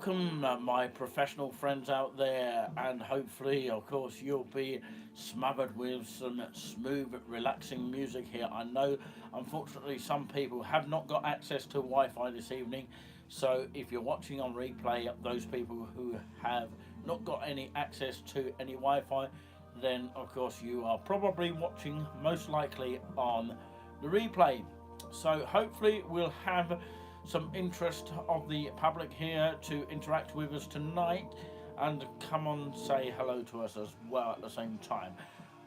welcome my professional friends out there, and hopefully, of course, you'll be smothered with some smooth, relaxing music here. I know, unfortunately, some people have not got access to Wi-Fi this evening, so if you're watching on replay, those people who have not got any access to any Wi-Fi, then of course you are probably watching most likely on the replay. So hopefully we'll have some interest of the public here to interact with us tonight and come on say hello to us as well at the same time.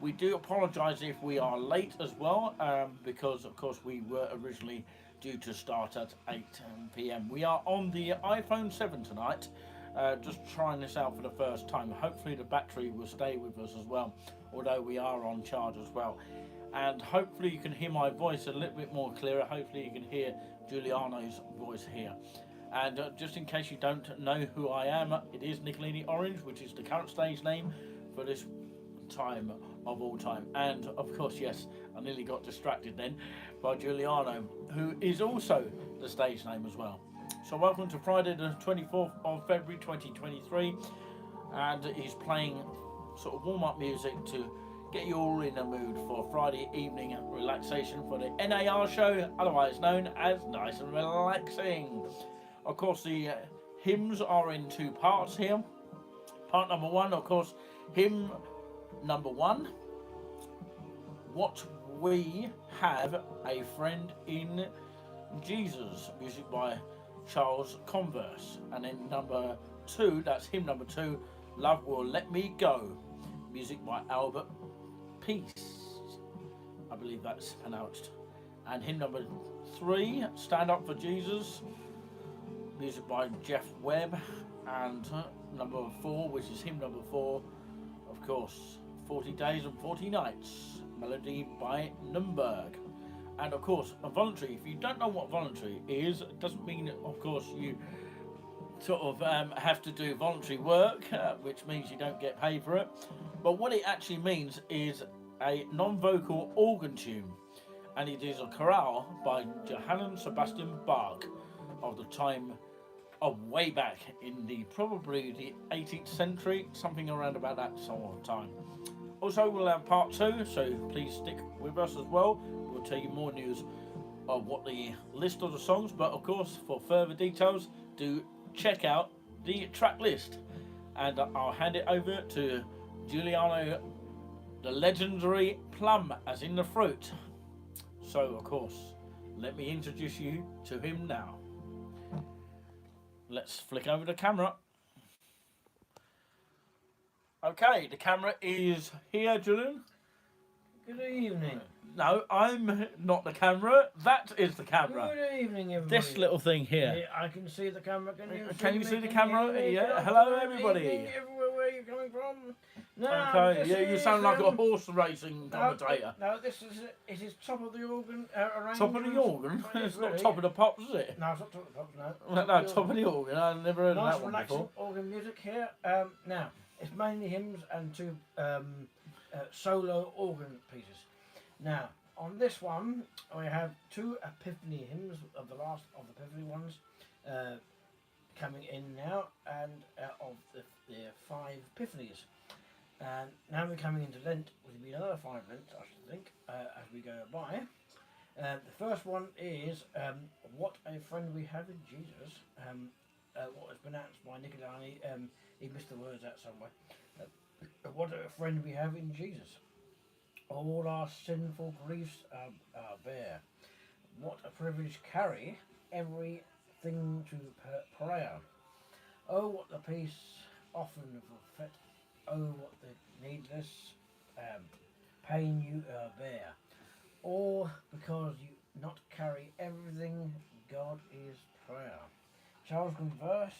We do apologise if we are late as well, because of course we were originally due to start at 8 p.m. We are on the iPhone 7 tonight, just trying this out for the first time. Hopefully the battery will stay with us as well, although we are on charge as well. And hopefully you can hear my voice a little bit more clearer. Hopefully you can hear Juliano's voice here. And just in case you don't know who I am, it is Nickalini Orange, which is the current stage name for this time of all time. And of course, yes, I nearly got distracted then by Juliano, who is also the stage name as well. So welcome to Friday the 24th of February 2023, and he's playing sort of warm-up music to get you all in the mood for Friday evening relaxation for the NAR show, otherwise known as Nice and Relaxing. Of course, the hymns are in two parts here. Part number one, of course, hymn number one, What We Have a Friend in Jesus, music by Charles Converse. And then number two, that's hymn number two, Love Will Let Me Go, music by Albert Peace, I believe that's pronounced. And hymn number three, Stand Up for Jesus, music by Geoff, Webb. And number four, which is hymn number four, of course, 40 Days and 40 Nights, melody by Nunburg. And of course, a voluntary. If you don't know what voluntary is, it doesn't mean, of course, you sort of have to do voluntary work, which means you don't get paid for it. But what it actually means is a non-vocal organ tune, and it is a chorale by Johann Sebastian Bach of the time of way back in the probably the 18th century, something around about that sort of time. Also, we'll have part two, so please stick with us as well. We'll tell you more news of what the list of the songs, but of course, for further details, do check out the track list. And I'll hand it over to Juliano, the legendary Plum, as in the fruit. So, of course, let me introduce you to him now. Let's flick over the camera. Okay, the camera is here, Julian. Good evening. No, I'm not the camera. That is the camera. Good evening, everybody. This little thing here. Yeah, I can see the camera. Can you see the camera? Yeah. Hello, everybody. Evening, everywhere where you're coming from. No, Okay. Yeah, you sound like a horse racing commentator. No, this is it is top of the organ arrangement. Top of the organ? It's not top of the pops, is it? No, it's not top of the pops. No. No, top of the organ. I've never heard of that one before. Organ music here. Now it's mainly hymns and two solo organ pieces. Now, on this one, we have two Epiphany hymns of the last of the Epiphany ones coming in now, and of the 5 Epiphanies. And now we're coming into Lent, which will be another 5 Lents, I should think, as we go by. The first one is What a Friend We Have in Jesus, what was pronounced by Nickalini. He missed the words out somewhere. What a friend we have in Jesus. All our sinful griefs are bare. What a privilege carry everything to prayer. Oh, what the peace often forfeit. Oh, what the needless pain you bear. All because you not carry everything. God is prayer. Charles Converse,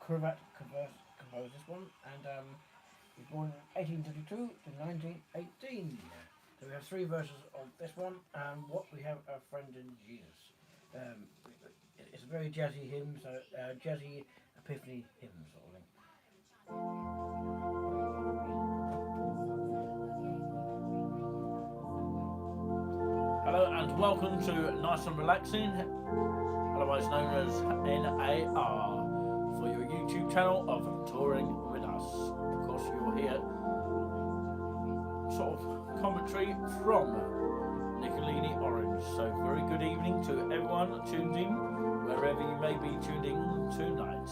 Converse composed this one, and he was born in 1832 to 1918. So we have 3 verses of this one, and What We Have a Friend in Jesus. It's a very jazzy hymn, so jazzy Epiphany hymn sort of thing. Hello and welcome to Nice and Relaxing. otherwise known as NAR, for your YouTube channel of Touring With Us. Of course, you'll hear sort of commentary from Nickalini Orange. So very good evening to everyone tuned in, wherever you may be tuned in tonight.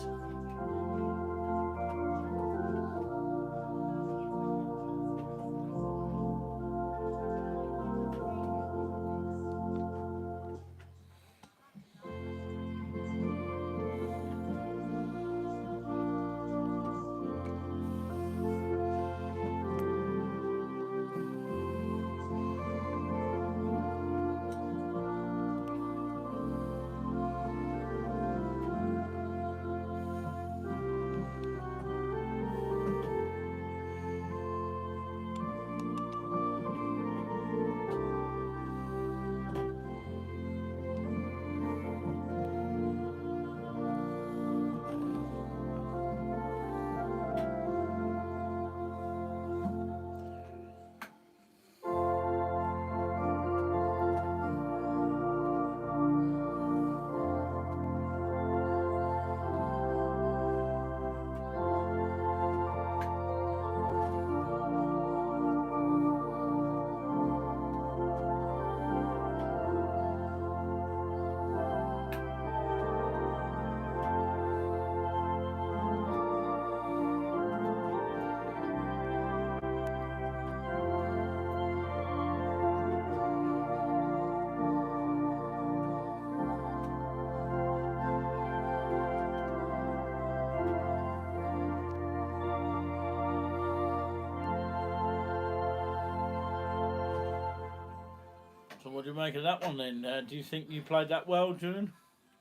So what do you make of that one then? Do you think you played that well, Julian?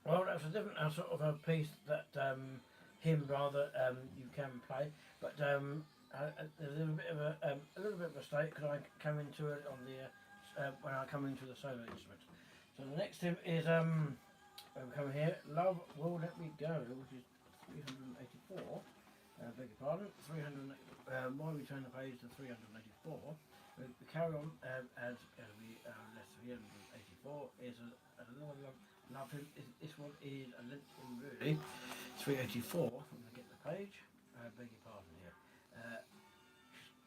Well, that's a different sort of a piece that him rather you can play, but there's a little bit of a mistake because I come into it on the when I come into the solo instrument. So the next hymn is we come here. Love Will Let Me Go, which is 384. Beg your pardon, 300. While we turn the page to 384. We carry on as we left 384 is another love hymn. This one is a Lent hymn really. 384. I'm going to get the page. Beg your pardon here.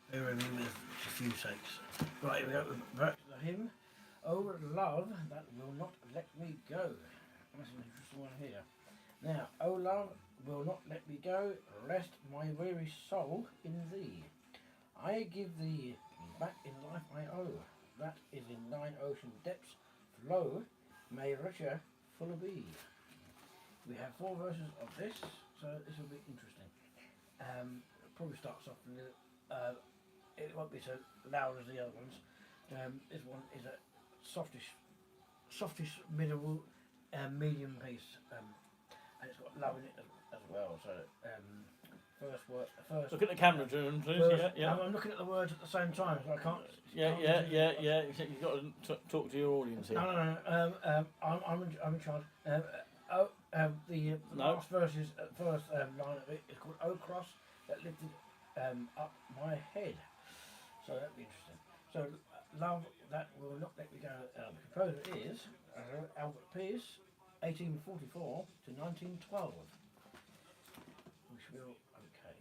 Bear with me with a few sakes. Right, here we go. Back to the hymn. Oh, love that will not let me go. That's an interesting one here. Now, oh, love will not let me go. Rest my weary soul in thee. I give thee back in life I owe, that is in thine ocean depths flow, may richer full be. We have 4 verses of this, so this will be interesting. Probably starts off a little, it won't be so loud as the other ones. This one is a softish middle, medium piece, and it's got love in it as well. So first. Look at the camera, Julian, please. First, Yeah. I'm looking at the words at the same time, so I can't. Yeah. You've got to talk to your audience here. No. I'm in charge. The last verse is first line of it is called "O Cross that lifted up my head." So that'd be interesting. So love that will not let me go. The composer is Albert Pierce, 1844 to 1912. Which will okay.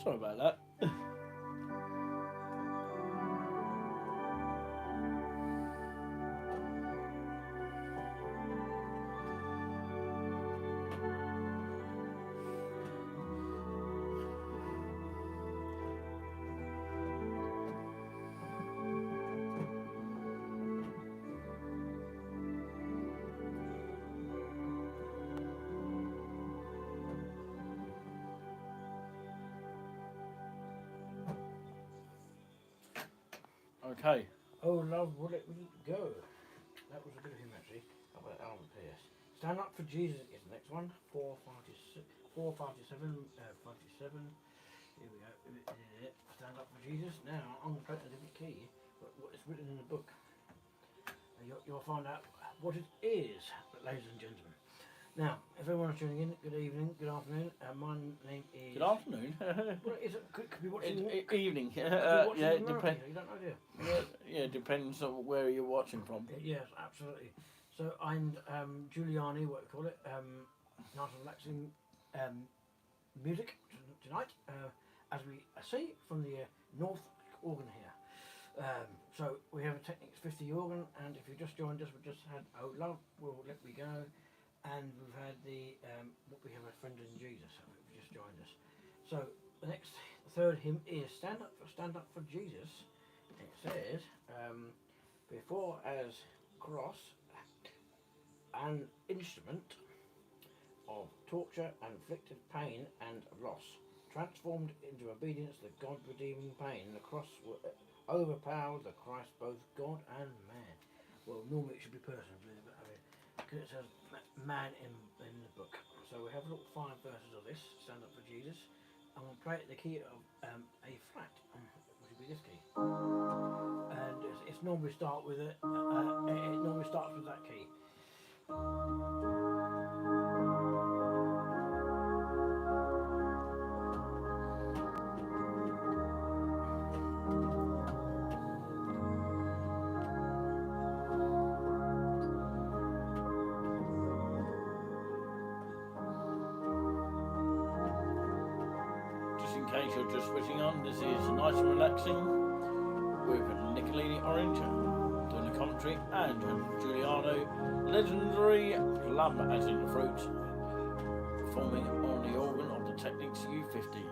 Sorry about that. Okay. Oh, love, would it go? That was a good hymn, actually. How about Albert Pierce? Stand Up for Jesus is the next one. 457. 57. Here we go. Stand Up for Jesus. Now, I'm going to play a different key, but what is written in the book. You'll find out what it is, ladies and gentlemen. Now, if everyone's tuning in, good evening, good afternoon. My name is... Good afternoon. Well, is it, could be watching... Evening. Yeah, it depends. You don't know, do you? Yeah, depends on where you're watching from. Yes, absolutely. So I'm Juliani, what we call it, nice and relaxing music tonight, as we see from the north organ here. So we have a Technics 50 organ, and if you just joined us, we just had Oh Love, Will Let Me Go, and we've had the what we have a Friend in Jesus. So if you just joined us. So the third hymn is Stand Up for Jesus. It says, before as cross, an instrument of torture and inflicted pain and loss, transformed into obedience to God redeeming pain. The cross will overpower the Christ, both God and man. Well, normally it should be person, but I mean, because it says man in the book. So we have a little 5 verses of this, Stand Up for Jesus. I'm going to play it the key of A flat, which will be this key. And it's normally start with it normally starts with that key. Just in case you're just switching on, this is Nice and Relaxing with Nickalini Orange doing the commentary, and Juliano Legendary Plum, as in the fruit, performing on the organ of the Technics U50.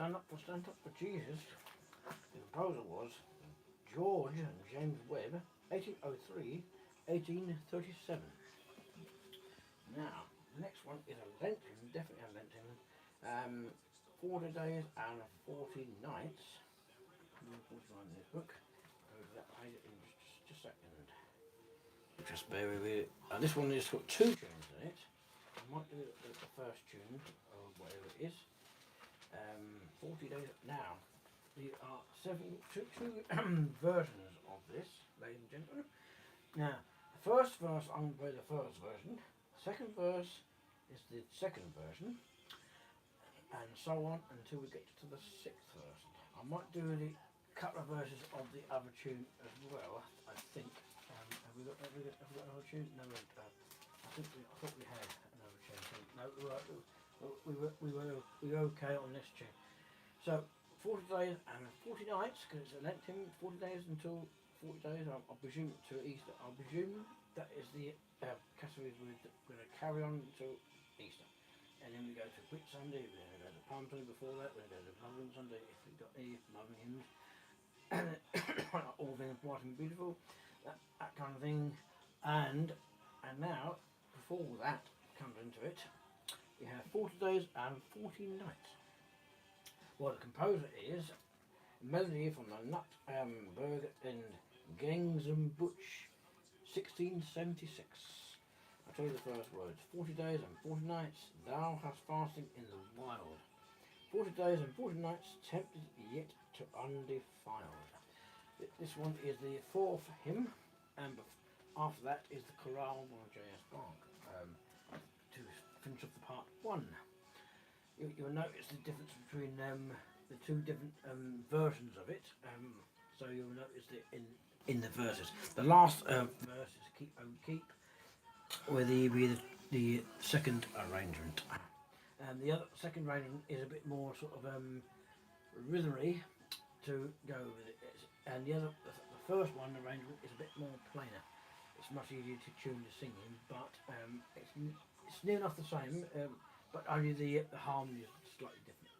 Stand Up for Jesus. The composer was George and James Webb, 1803, 1837. Now, the next one is a Lenten, definitely a Lenten. 40 days and 40 nights. 49 in this book. Go to that page in just a second. Just bear with me. This one has got 2 tunes in it. I might do the first tune, or whatever it is. 40 days. Now, there are two versions of this, ladies and gentlemen. Now, the first verse, I'm going to play the first version. The second verse is the second version. And so on until we get to the 6th verse. I might do a couple of verses of the other tune as well, I think. Have we got another tune? No, I thought we had another tune. No, we were okay on this tune. So 40 days and 40 nights, because it's a Lenten, 40 days until 40 days. I presume to Easter. I presume that is the categories we're going to carry on until Easter. And then we go to Whit Sunday, we're going to go to Palm Sunday before that, we're going to go to Mothering Sunday if we've got any mothering hymns. All things bright and beautiful, that kind of thing. And now, before that comes into it, we have 40 days and 40 nights. Well, the composer is a melody from the Nunburg and Butch, 1676. I'll tell you the first words. 40 days and 40 nights, thou hast fasting in the wild. 40 days and 40 nights, tempted yet to undefiled. This one is the 4th hymn, and after that is the chorale by J.S. Bach, to finish off the part 1. You'll notice the difference between the 2 different versions of it, so you'll notice that in the verses. The last verse is Keep, O Keep, with the second arrangement. And the other second arrangement is a bit more sort of rhythmy to go with it. And the first one arrangement is a bit more plainer. It's much easier to tune the singing, but it's near enough the same, but only the harmony is slightly different.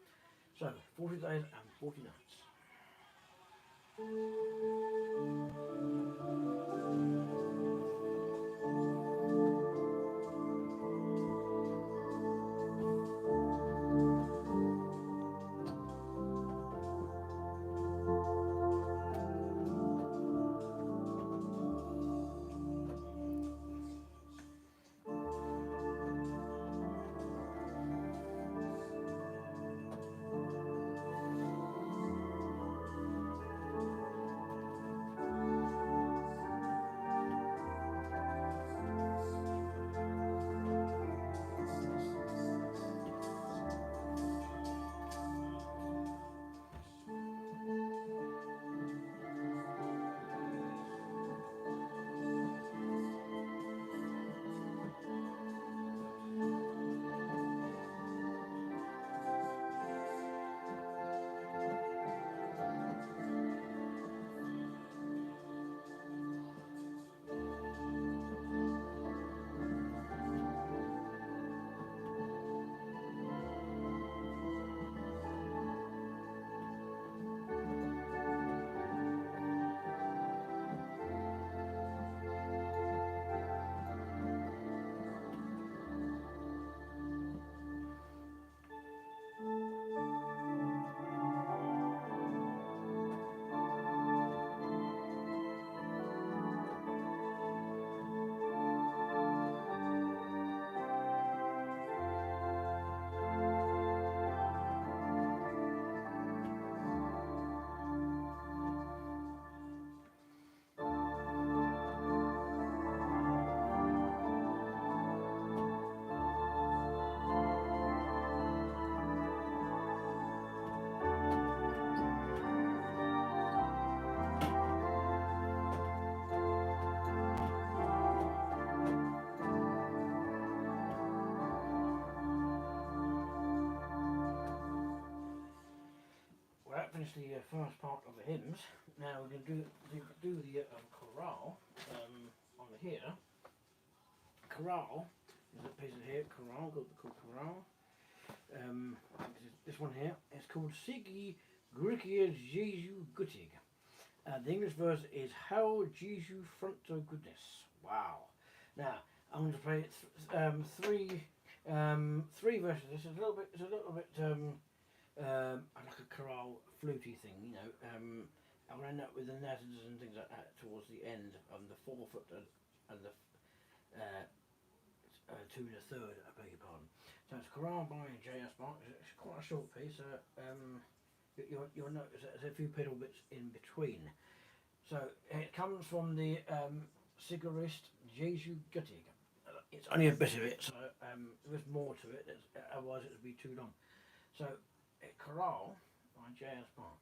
So 40 days and 40 nights. Finish the first part of the hymns. Now we're going to do the chorale on here. Chorale is a piece of here. Chorale, called chorale. this one here. It's called Sigi Gricia Jesu Guttig. The English version is How Jesu Fronto Goodness. Wow. Now I'm going to play three versions. This is a little bit. It's a little bit like a chorale fluty thing, you know. I'll end up with the natters and things like that towards the end of the fourth and the two and a third. I beg your pardon. So it's chorale by J.S. Bach. It's quite a short piece. You'll notice there's a few pedal bits in between. So it comes from the Cigarist Jesu Guttig. It's only a bit of it, so there's more to it. Otherwise, it would be too long. So, chorale by J.S. Bach.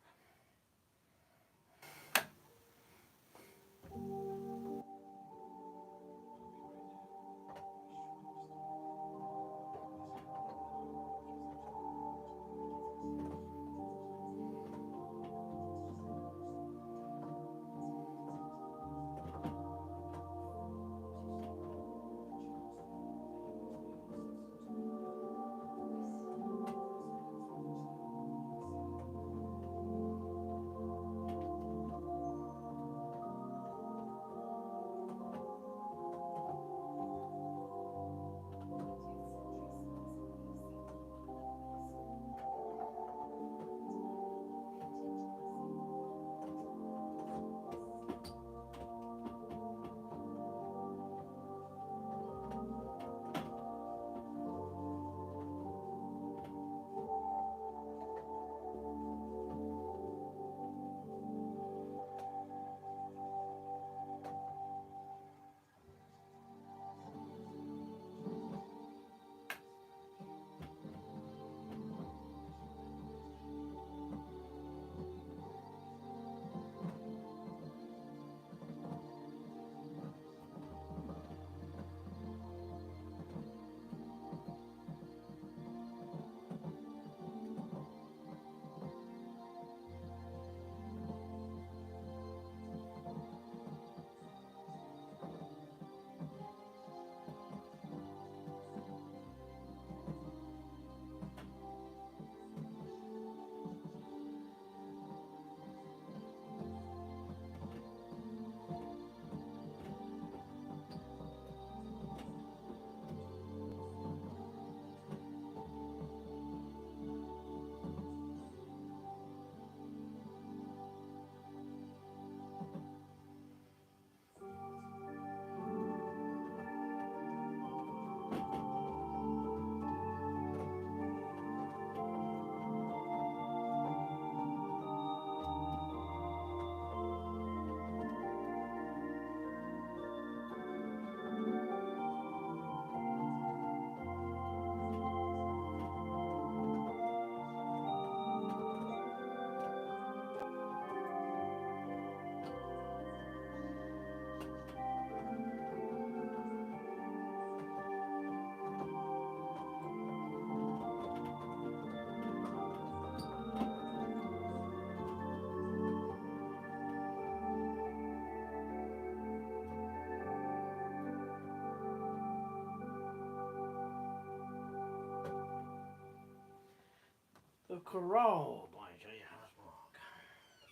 The Chorale by J.S. Bach.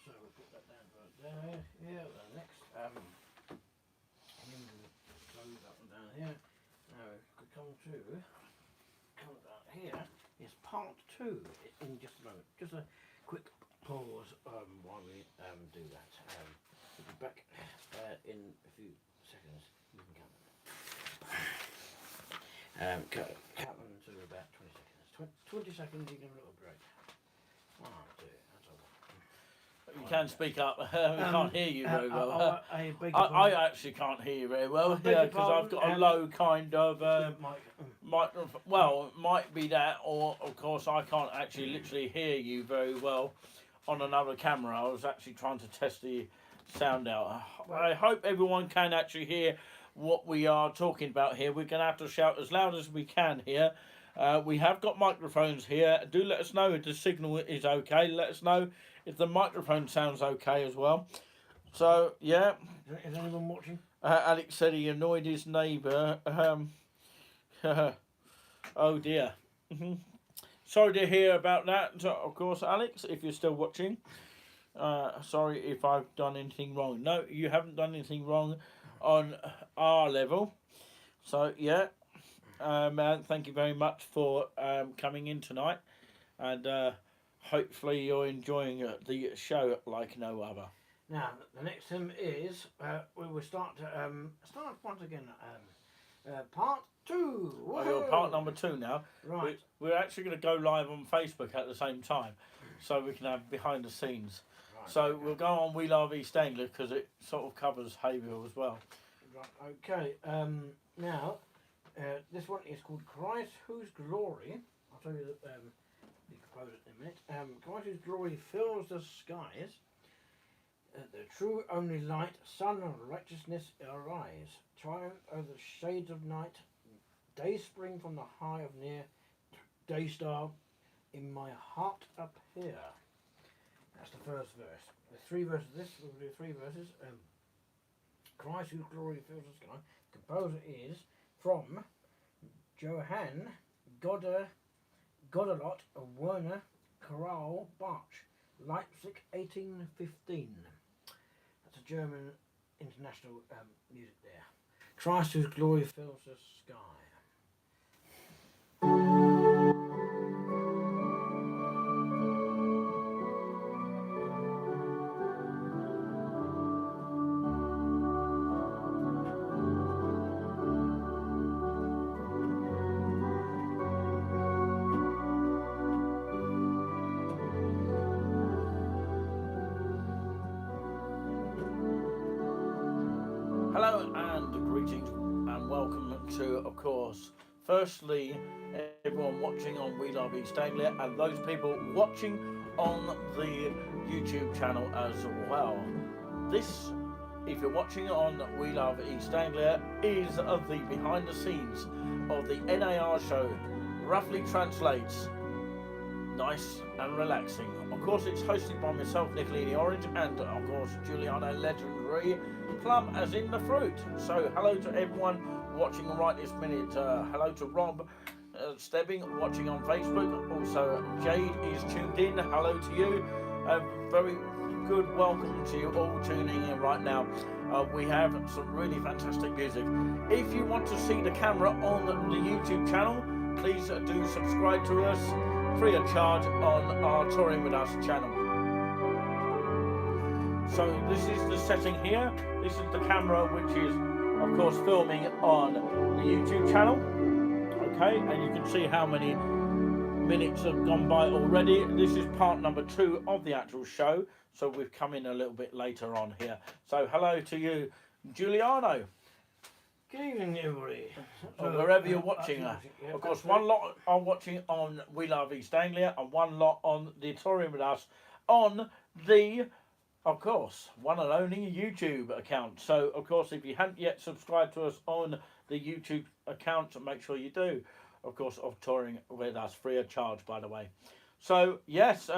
So we'll put that down right there. Here, the next hymn goes up and down here. Now we could come down here is part 2 in just a moment. Just a quick pause while we do that. We'll be back in a few seconds. You can count them to about 20 seconds. 20 seconds, you can have a little break. 1, 2, that's all. You can speak up. We can't hear you very well. I actually can't hear you very well. Yeah, because I've got a low kind of microphone. Well, it might be that, or of course I can't actually literally hear you very well on another camera. I was actually trying to test the sound out. I hope everyone can actually hear what we are talking about here. We're going to have to shout as loud as we can here. We have got microphones here. Do let us know if the signal is okay. Let us know if the microphone sounds okay as well. So, yeah. Is anyone watching? Alex said he annoyed his neighbour. Oh dear. sorry to hear about that, of course, Alex, if you're still watching. Sorry if I've done anything wrong. No, you haven't done anything wrong on our level. So, yeah, thank you very much for coming in tonight. And hopefully you're enjoying the show like no other. Now, the next hymn is, we will start once again, part 2. Oh, you're part number 2 now. Right. We're actually going to go live on Facebook at the same time, so we can have behind the scenes. Right, So okay. we'll go on We Love East Anglia because it sort of covers Hayville as well. Right, okay. Now, this one is called Christ Whose Glory. I'll tell you the composer in a minute. Christ Whose Glory fills the skies. The true only light, sun of righteousness arise. Triumph over the shades of night. Day spring from the high of near. Day star in my heart appear. That's the first verse. There's 3 verses of this. We'll do 3 verses. Christ whose glory fills the sky. Composer is from Johann Goddelot of Werner Chorale Bach, Leipzig, 1815. That's a German international music there. Christ whose glory fills the sky. Hello and greetings and welcome to, of course, firstly, everyone watching on We Love East Anglia and those people watching on the YouTube channel as well. This, if you're watching on We Love East Anglia, is the behind the scenes of the NAR show. Roughly translates nice and relaxing. Of course, it's hosted by myself, Nickalini Orange, and of course, Juliano Legendary Plum, as in the fruit. So, hello to everyone watching right this minute. Hello to Rob Stebbing watching on Facebook. Also, Jade is tuned in. Hello to you. Very good welcome to you all tuning in right now. We have some really fantastic music. If you want to see the camera on the YouTube channel, please do subscribe to us free of charge on our Touring With Us channel. So this is the setting here. This is the camera which is, of course, filming on the YouTube channel. Okay, and you can see how many minutes have gone by already. This is part number 2 of the actual show. So we've come in a little bit later on here. So hello to you, Juliano. Good evening, everybody. Or wherever you're watching. Yeah, of course, one lot are watching on We Love East Anglia and one lot on the Touring With Us on the, of course, one and only YouTube account. So, of course, if you haven't yet subscribed to us on the YouTube account, make sure you do. Of course, of Touring With Us, free of charge, by the way. So, yes,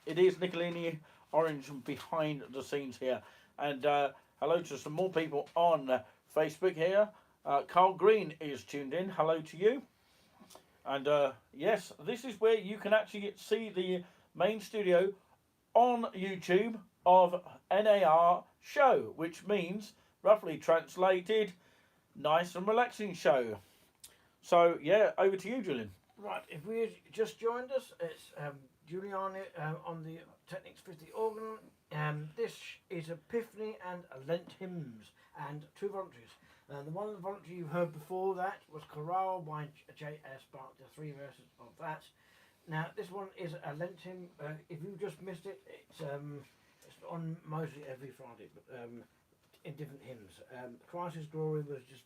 it is Nickalini Orange behind the scenes here. And hello to some more people on Facebook here. Carl Green is tuned in. Hello to you. And yes, this is where you can actually see the main studio on YouTube of NAR show, which means, roughly translated, nice and relaxing show. So yeah, over to you, Julian. Right, if we just joined us, it's Juliano on the Technics 50 organ. This is Epiphany and Lent hymns and 2 voluntaries. The one voluntary you heard before that was Chorale by J.S. Bach, the 3 verses of that. Now this one is a Lent hymn. If you just missed it, it's on mostly every Friday, but in different hymns. Christ's Glory was just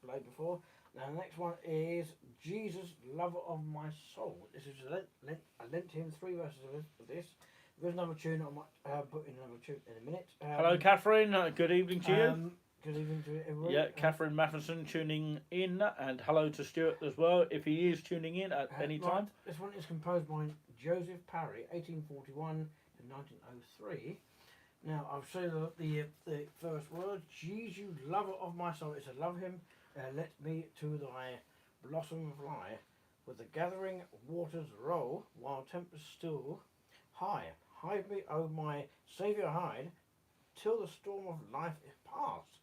played before. Now the next one is Jesus, Lover of My Soul. This is a Lent hymn, 3 verses of this. There's another tune. I might put in another tune in a minute. Hello, Catherine. Good evening to you. Good evening to everyone. Yeah, Catherine Matheson tuning in, and hello to Stuart as well, if he is tuning in at any time. Right. This one is composed by Joseph Parry, 1841 to 1903. Now, I'll say the first word. Jesu, Lover of My Soul. It's a love hymn. Let me to thy blossom fly. with the gathering waters roll, while tempers still high. Hide me, O my Saviour, hide, till the storm of life is past.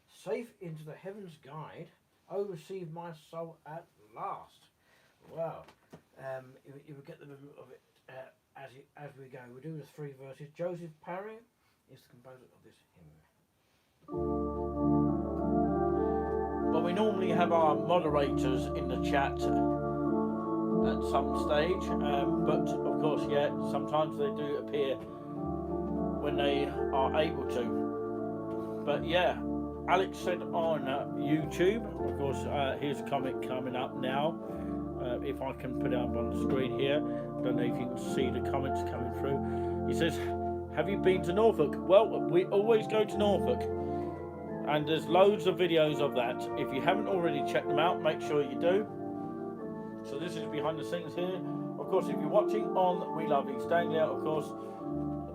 Safe into the heavens guide, O receive my soul at last. Wow. You will get the rhythm of it as we go. We'll do the 3 verses. Joseph Parry is the composer of this hymn. Well, we normally have our moderators in the chat at some stage, but of course, yeah, sometimes they do appear when they are able to. But yeah, Alex said on YouTube, of course, here's a comment coming up now. If I can put it up on the screen here, I don't know if you can see the comments coming through. He says, have you been to Norfolk? Well, we always go to Norfolk, and there's loads of videos of that. If you haven't already checked them out, make sure you do. So this is behind the scenes here. Of course, if you're watching on We Love East Anglia, of course,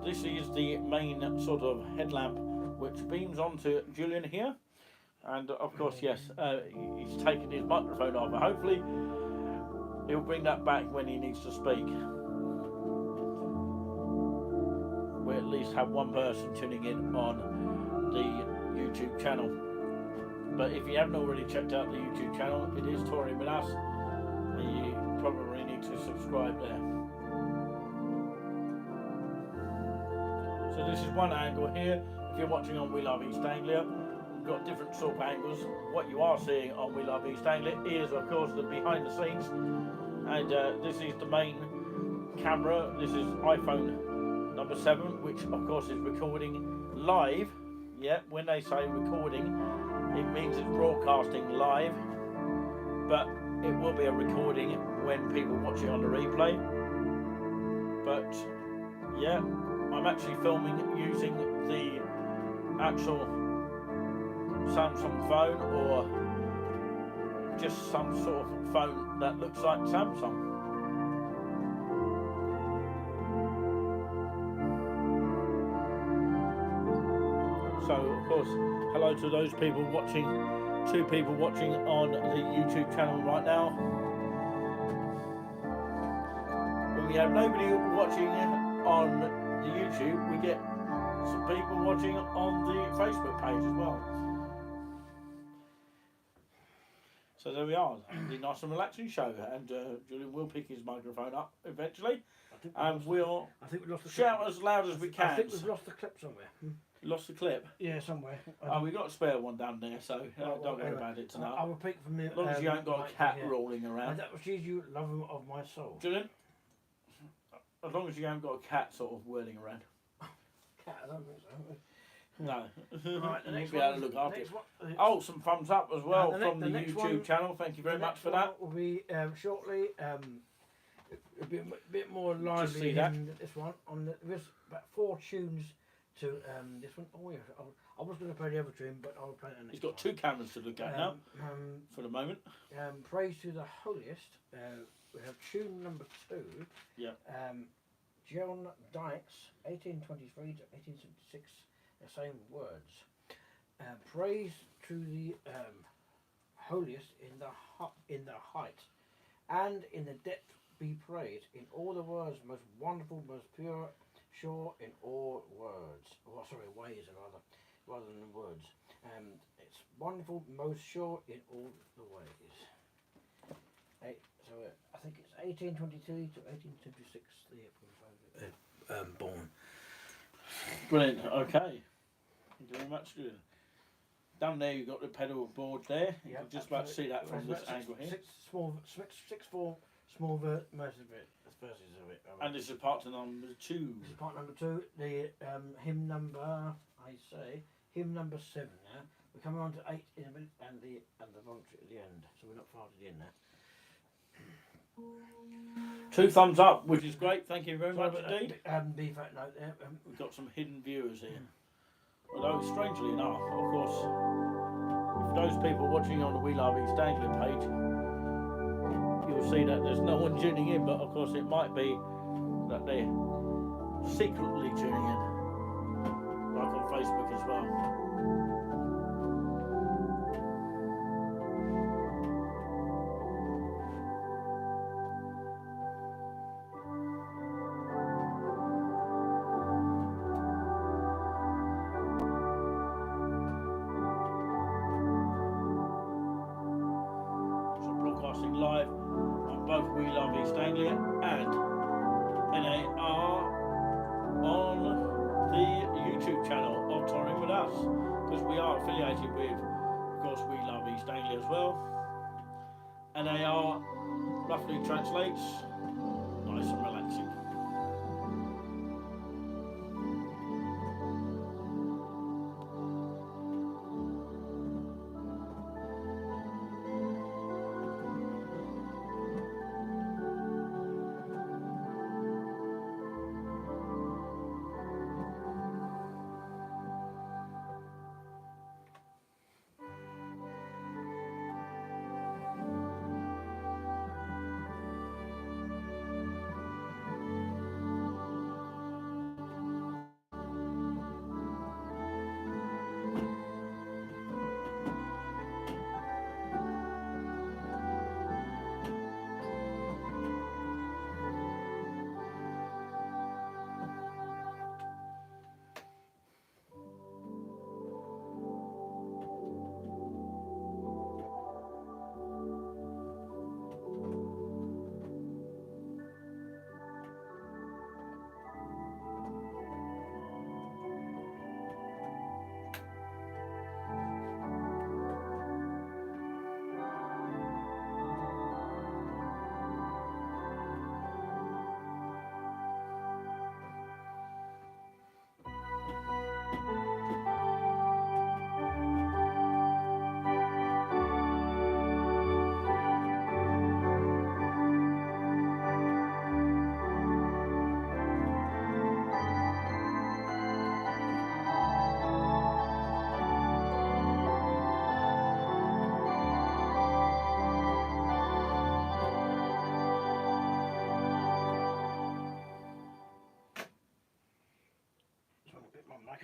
this is the main sort of headlamp which beams onto Julian here. And of course, yes, he's taken his microphone off, but hopefully he'll bring that back when he needs to speak. We at least have one person tuning in on the YouTube channel. But if you haven't already checked out the YouTube channel, it is Touring with Us, and you probably need to subscribe there. So this is one angle here. If you're watching on We Love East Anglia, we've got different sort of angles. What you are seeing on We Love East Anglia is, of course, the behind the scenes, and this is the main camera. This is iPhone number 7, which of course is recording live. Yeah, when they say recording, it means it's broadcasting live, but it will be a recording when people watch it on the replay. But yeah, I'm actually filming using the actual Samsung phone, or just some sort of phone that looks like Samsung. So of course, hello to those people watching, 2 people watching on the YouTube channel right now. When we have nobody watching on the YouTube, we get some people watching on the Facebook page as well. So there we are, the nice and relaxing show, and Julian will pick his microphone up eventually, and we'll shout as loud as we can. I think we've lost the clip somewhere. Lost the clip? Yeah, somewhere. Oh, we got a spare one down there, so don't worry about it tonight. I'll repeat from the. As long as you ain't got a cat rolling around. And that was Jesu, lover of my soul. Julian, as long as you haven't got a cat sort of whirling around. Cat, I don't think so. No. Right, the next You'll be able to look after it. Oh, some thumbs up as well from the YouTube channel. Thank you very much for that. Will be shortly. It'll be a bit more lively than this one. There's about 4 tunes to this one. Oh yeah, I was going to play the other tune, but I'll play the next. He's got 2 cameras to look at now. For the moment. Praise to the holiest. We have tune number 2. Yeah. John Dykes, 1823 to 1876. The same words. Praise to the holiest in the height, and in the depth be praised in all the words, most wonderful, most pure, sure in all words. Oh, sorry, ways rather than words. It's wonderful, most sure in all the ways. So I think it's 1823 to 1876. The year born. Brilliant. Okay. Thank you very much, Julian. Down there you've got the pedal board there. You can just about see that from this angle here. 6 small verses of it. And this is part number 2. This is part number 2. The hymn number, hymn number 7 now. We're coming on to 8 in a minute, and the voluntary at the end. So we're not far to the end now. 2 thumbs up, which is great. Thank you very much indeed. We've got some hidden viewers here. Although, strangely enough, of course, if those people watching on the We Love East Anglia page, you'll see that there's no one tuning in, but of course it might be that they're secretly tuning in, like on Facebook as well. as well. NAR roughly translates nice and relaxing.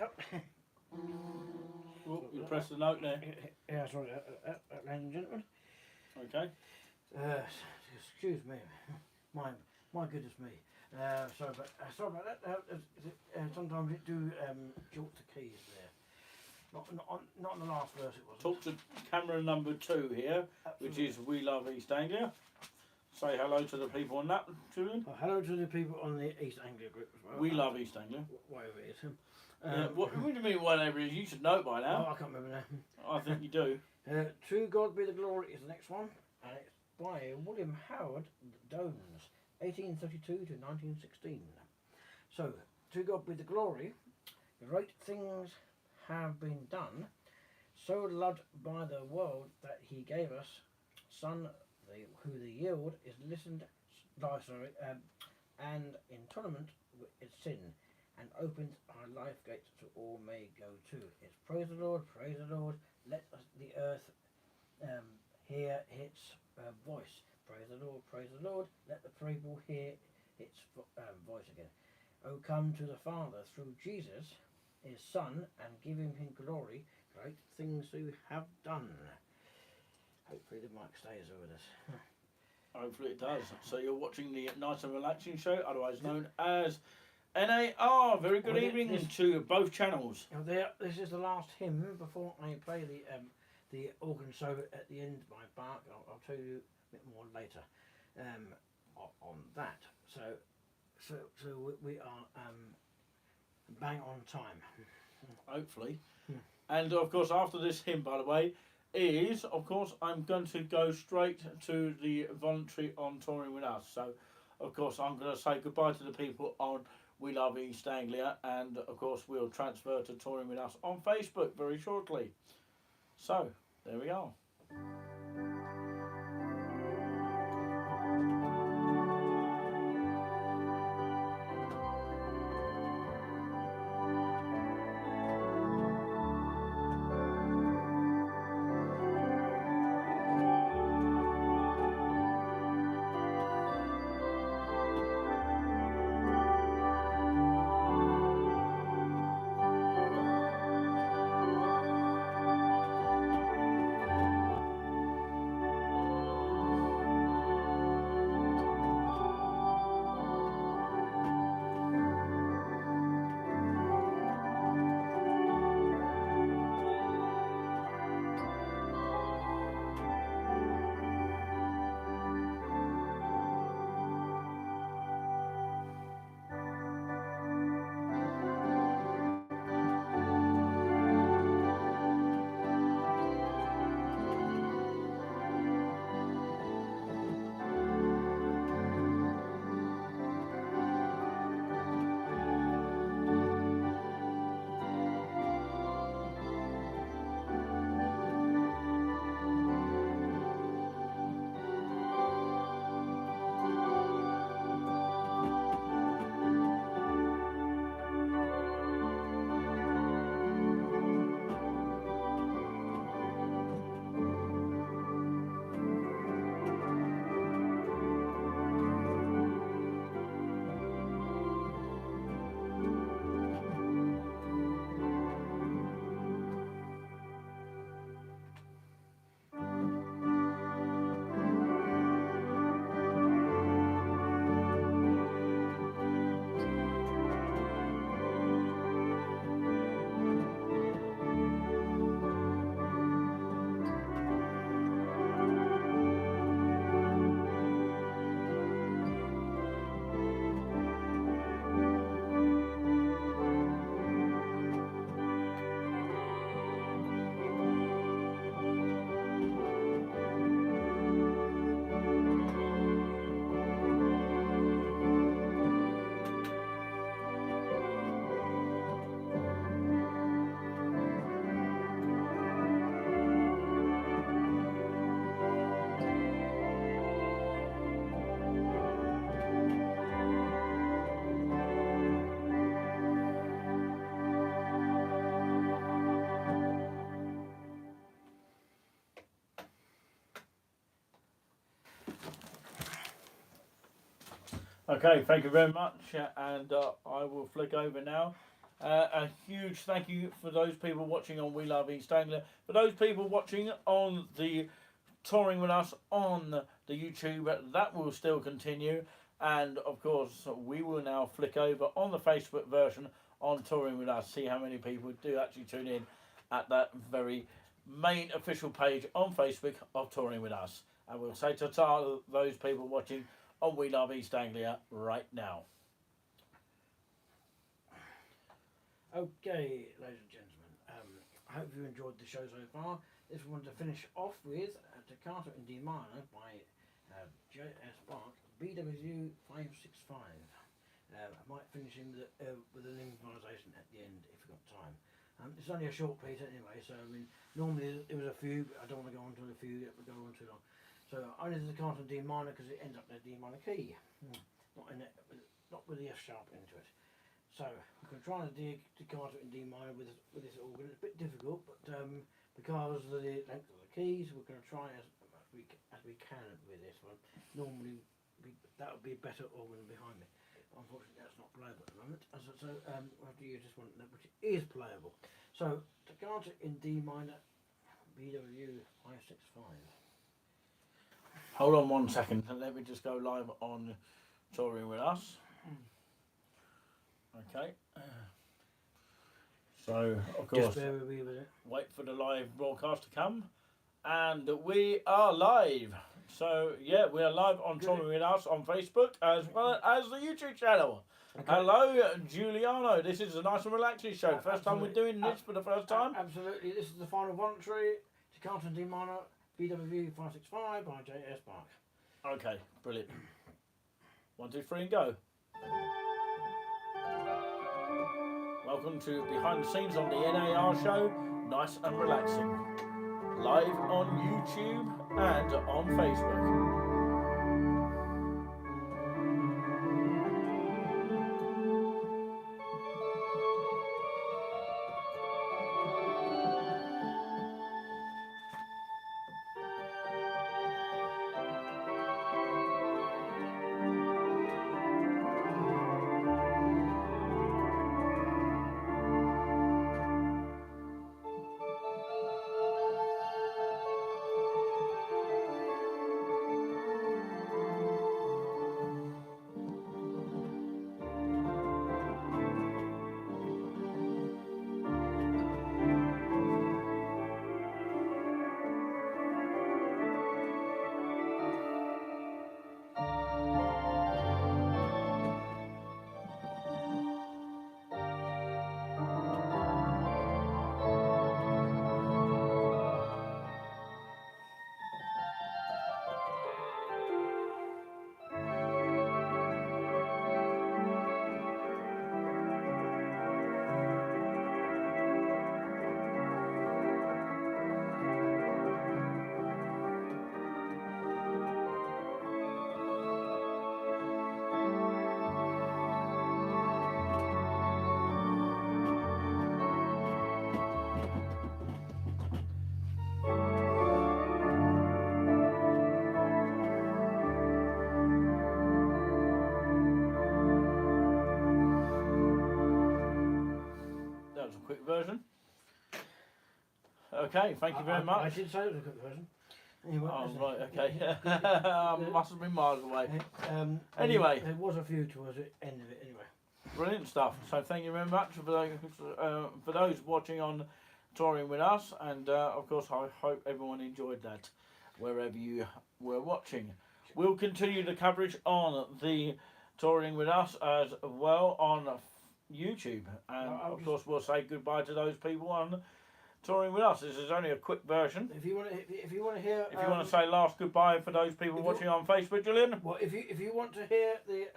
Up. Oh, you press the note there. Yeah, sorry, ladies and gentlemen. Okay. Excuse me, my goodness me. Sorry about that. Sometimes it do jolt the keys there. Not in the last verse. It wasn't. Talk to camera number 2 here, Absolutely. which is We Love East Anglia. Say hello to the people on that, Julian. Oh, hello to the people on the East Anglia group as well. We love East Anglia. Whatever it is. What do you mean whatever it is? You should know it by Oh, now. I can't remember now. I think you do. To God Be the Glory is the next one, and it's by William Howard Doans, 1832 to 1916. So, to God be the glory, great things have been done, so loved by the world that he gave us, Son, who the yield is listened, and in tournament with sin, and opens our life gates to all may go to. It's praise the Lord, let the earth hear its voice. Praise the Lord, let the people hear its voice again. Oh, come to the Father through Jesus, his Son, and give him glory, great things you have done. Hopefully the mic stays with us. Hopefully it does. So you're watching the Nice and Relaxing Show, otherwise known as NAR. Very good evening to both channels. This is the last hymn before I play the organ solo at the end by Bach. I'll tell you a bit more later on that. So we are bang on time. Hopefully. And of course, after this hymn, by the way, is of course I'm going to go straight to the voluntary on touring with us. So of course I'm going to say goodbye to the people on We Love East Anglia, and of course we'll transfer to touring with us on Facebook very shortly. So there we are. Okay, thank you very much, and I will flick over now. A huge thank you for those people watching on We Love East Anglia, for those people watching on the Touring With Us on the YouTube, that will still continue, and of course we will now flick over on the Facebook version on Touring With Us, see how many people do actually tune in at that very main official page on Facebook of Touring With Us. And we'll say ta-ta to those people watching on We Love East Anglia right now. Okay, ladies and gentlemen, I hope you enjoyed the show so far. This one to finish off with Toccata in D minor by J.S. Bach, BWV 565. I might finish in with an improvisation at the end if we've got time. It's only a short piece anyway, so I mean, normally it was a fugue. I don't want to go on to the fugue, it would go on too long. So only the Toccata in D minor because it ends up in a D minor key, not with the F sharp into it. So we can try the Toccata in D minor with this organ. It's a bit difficult, but because of the length of the keys, we're going to try as we can with this one. Normally, that would be a better organ behind me. Unfortunately, that's not playable at the moment. So we'll have to use this one, which is playable. So Toccata in D minor, BW 565. Hold on 1 second, let me just go live on Touring With Us. Okay. So, of course, Just bear with me with it. wait for the live broadcast to come. And we are live. So, yeah, we are live on Touring With Us on Facebook as well as the YouTube channel. Okay. Hello, Juliano. This is a nice and relaxing show. First time we're doing this for the first time. Absolutely. This is the final voluntary. Toccata in D minor, BWV 565 by J.S. Bach. Okay, brilliant. 1, 2, 3 and go. Welcome to behind the scenes on the NAR show, nice and relaxing. Live on YouTube and on Facebook. Quick version. Okay, thank you very much. I did say it was a quick version. Anyway, oh, right, okay. I must have been miles away. Anyway. There was a few towards the end of it anyway. Brilliant stuff. So thank you very much for those watching on Touring With Us. And of course, I hope everyone enjoyed that wherever you were watching. We'll continue the coverage on the Touring With Us as well on YouTube, and of course we'll say goodbye to those people on Touring With Us. This is only a quick version. If you want to hear, if you want to say last goodbye for those people watching on Facebook, Julian. Well, if you want to hear the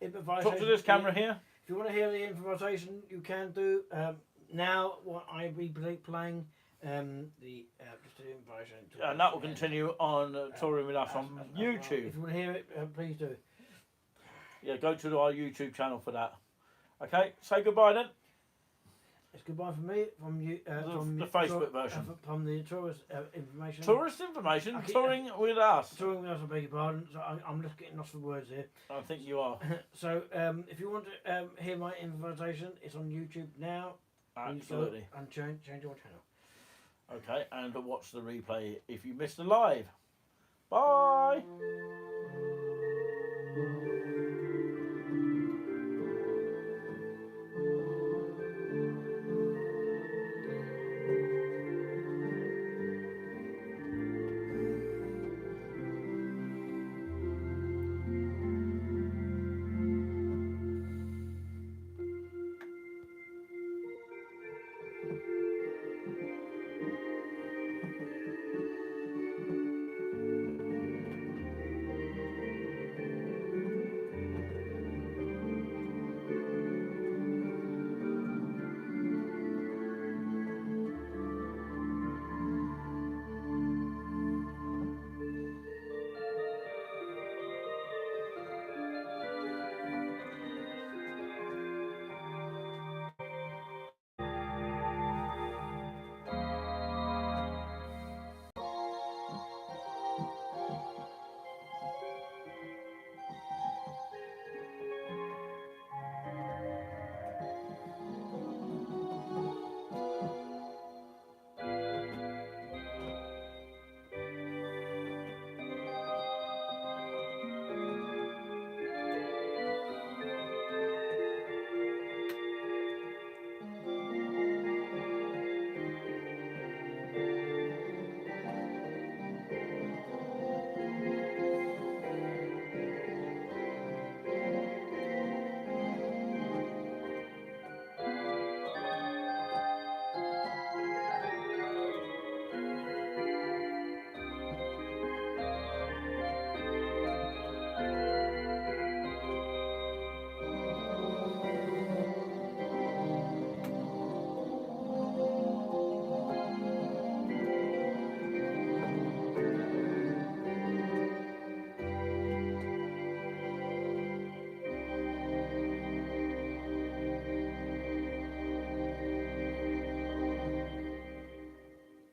improvisation, talk to this camera here. If you want to hear the improvisation, you can do now. What I will be playing the just the improvisation, and that will continue on Touring With Us on YouTube. If you want to hear it, please do. Yeah, go to our YouTube channel for that. Okay, say goodbye then. It's goodbye from me, from you, the Facebook version. From the tourist information. Tourist information, touring with us. Touring with us, I beg your pardon. So I'm just getting lost for words here. I think you are. So if you want to hear my invitation, it's on YouTube now. Absolutely. And change your channel. Okay, and watch the replay if you missed the live. Bye.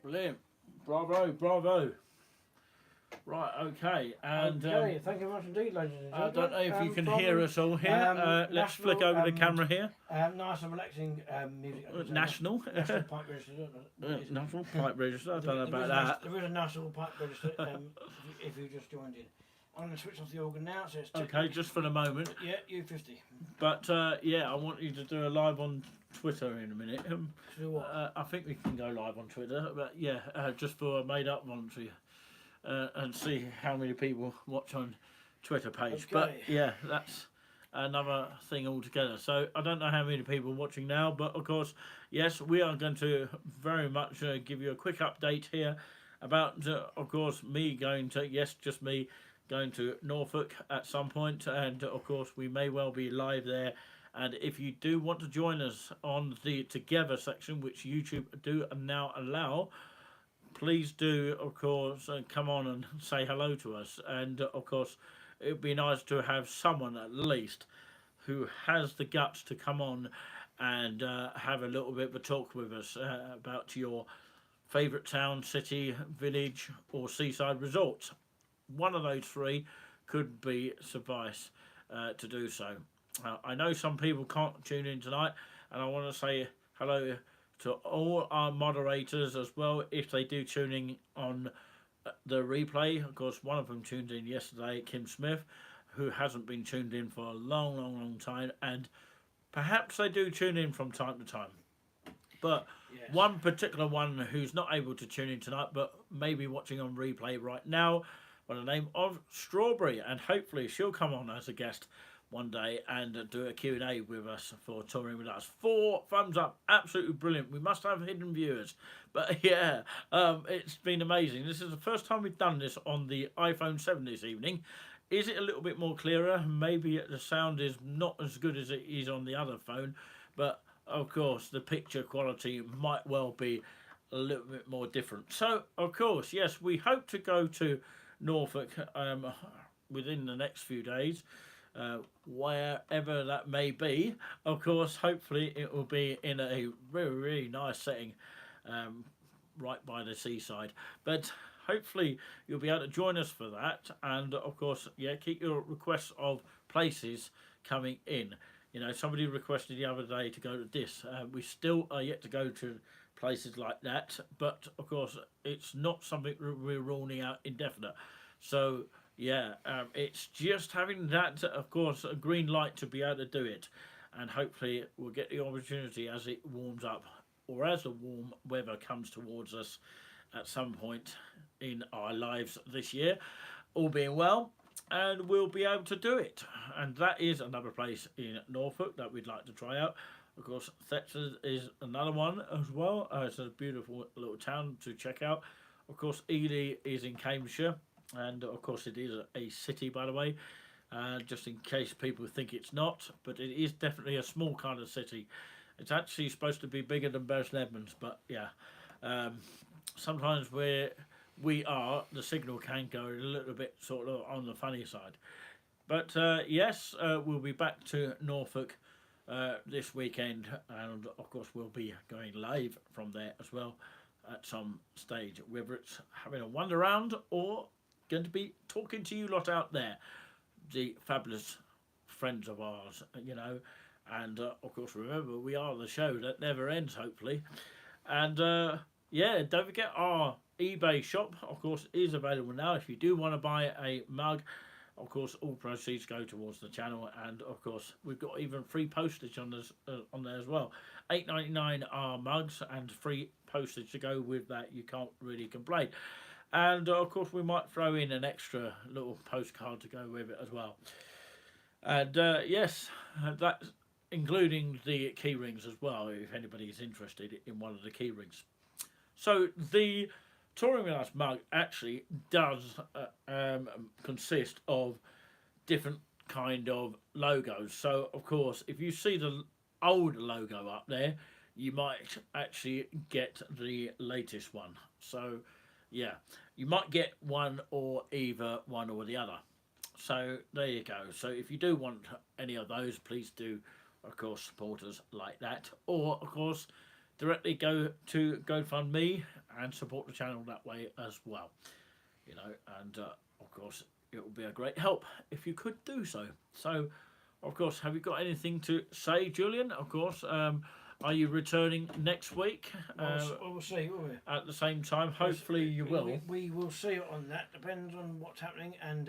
Brilliant. Bravo, bravo. Right, okay. And okay, thank you very much indeed, ladies and gentlemen. I don't know if you can hear us all here. Let's flick over the camera here. Nice and relaxing music. National. National Pipe Register. National Pipe Register. I don't know about that. There is a National Pipe Register if you just joined in. I'm going to switch off the organ now. So it's okay, just for the moment. Yeah, U50. But yeah, I want you to do a live on Twitter in a minute. Do what? I think we can go live on Twitter, but yeah, just for a made-up voluntary, and see how many people watch on Twitter page. Okay. But yeah, that's another thing altogether. So I don't know how many people are watching now, but of course, yes, we are going to very much give you a quick update here about, of course, me going to, yes, just me, going to Norfolk at some point, and of course we may well be live there. And if you do want to join us on the Together section, which YouTube do now allow, please do, of course, come on and say hello to us. And of course, it would be nice to have someone at least who has the guts to come on and have a little bit of a talk with us about your favourite town, city, village or seaside resorts. One of those three could be suffice to do so. I know some people can't tune in tonight, and I want to say hello to all our moderators as well if they do tune in on the replay. Of course, one of them tuned in yesterday, Kim Smith, who hasn't been tuned in for a long time, and perhaps they do tune in from time to time. But yes, one particular one who's not able to tune in tonight, but maybe watching on replay right now, by the name of Strawberry, and hopefully she'll come on as a guest one day and do a Q&A with us for touring with us. 4 thumbs up, absolutely brilliant. We must have hidden viewers, but yeah, it's been amazing. This is the first time we've done this on the iPhone 7 this evening. Is it a little bit more clearer? Maybe the sound is not as good as it is on the other phone, but of course the picture quality might well be a little bit more different. So of course, yes, we hope to go to Norfolk within the next few days. wherever that may be. Of course, hopefully it will be in a really, really nice setting, right by the seaside. But hopefully you'll be able to join us for that. And of course, yeah, keep your requests of places coming in. You know, somebody requested the other day to go to this. We still are yet to go to places like that, but of course, it's not something we're ruling out indefinite. So, yeah, it's just having that, of course, a green light to be able to do it, and hopefully we'll get the opportunity as it warms up, or as the warm weather comes towards us at some point in our lives this year, all being well, and we'll be able to do it. And that is another place in Norfolk that we'd like to try out. Of course, Thetford is another one as well. It's a beautiful little town to check out. Of course, Ely is in Cambridgeshire, and of course it is a city, by the way, just in case people think it's not, but it is definitely a small kind of city. It's actually supposed to be bigger than Bury St Edmunds, but yeah, sometimes where we are, the signal can go a little bit sort of on the funny side. But yes, we'll be back to Norfolk this weekend, and of course we'll be going live from there as well at some stage, whether it's having a wander around or going to be talking to you lot out there, the fabulous friends of ours, you know. And of course, remember, we are the show that never ends, hopefully. And yeah, don't forget our eBay shop, of course, is available now. If you do want to buy a mug, of course, all proceeds go towards the channel, and of course, we've got even free postage on this on there as well. $8.99 are mugs, and free postage to go with that. You can't really complain. And of course, we might throw in an extra little postcard to go with it as well. And yes, that's including the key rings as well, if anybody's interested in one of the key rings. So the Touring With Us mug actually does consist of different kind of logos. So of course, if you see the old logo up there, you might actually get the latest one. So yeah, you might get one or either one or the other. So there you go. So if you do want any of those, please do, of course, support us like that. Or of course, directly go to GoFundMe and support the channel that way as well. You know, and of course, it would be a great help if you could do so. So, of course, have you got anything to say, Julian? Of course, are you returning next week? We'll see, won't we? At the same time, hopefully you will. We will see on that. Depends on what's happening and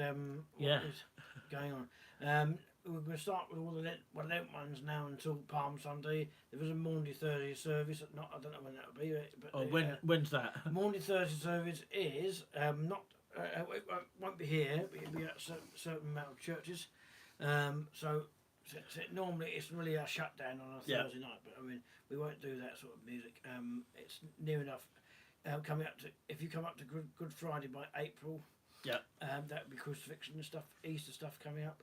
Yeah. what is going on. We're going to start with all the Lent ones now until Palm Sunday. There is a Maundy Thursday service. I don't know when that will be. But When's that? Maundy Thursday service is not. It won't be here, but it'll be at a certain amount of churches. So normally it's really a shutdown on a Thursday night, but I mean we won't do that sort of music. It's near enough coming up to. If you come up to Good Friday by April, yeah, that would be crucifixion and stuff, Easter stuff coming up.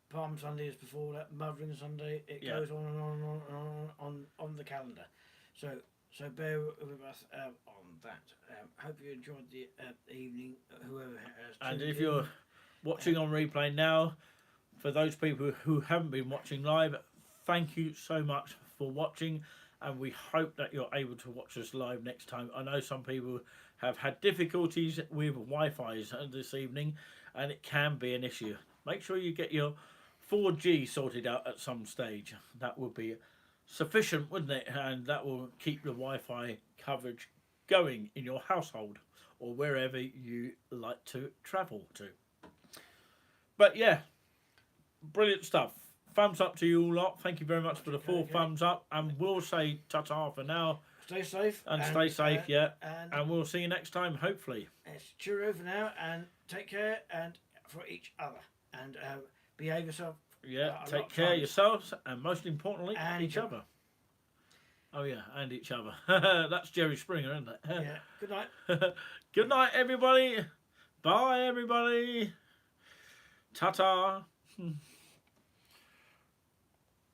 Palm Sunday is before that, Mothering Sunday. It goes on and on and on and on the calendar. So bear with us on that. Hope you enjoyed the evening, whoever has. And if you're watching on replay now, for those people who haven't been watching live, thank you so much for watching, and we hope that you're able to watch us live next time. I know some people have had difficulties with Wi-Fi's this evening, and it can be an issue. Make sure you get your 4G sorted out at some stage. That would be sufficient, wouldn't it? And that will keep the Wi-Fi coverage going in your household or wherever you like to travel to. But yeah, brilliant stuff. Thumbs up to you all lot. Thank you very much for the four thumbs up, and we'll say ta-ta for now. Stay safe. And stay safe, and we'll see you next time, hopefully. It's cheerio for now, and take care and for each other, and behave yourself. Yeah, take care of yourselves, and most importantly, and each other. Oh yeah, and each other. That's Jerry Springer, isn't it? Yeah. Good night. Good night, everybody. Bye, everybody. Ta-ta.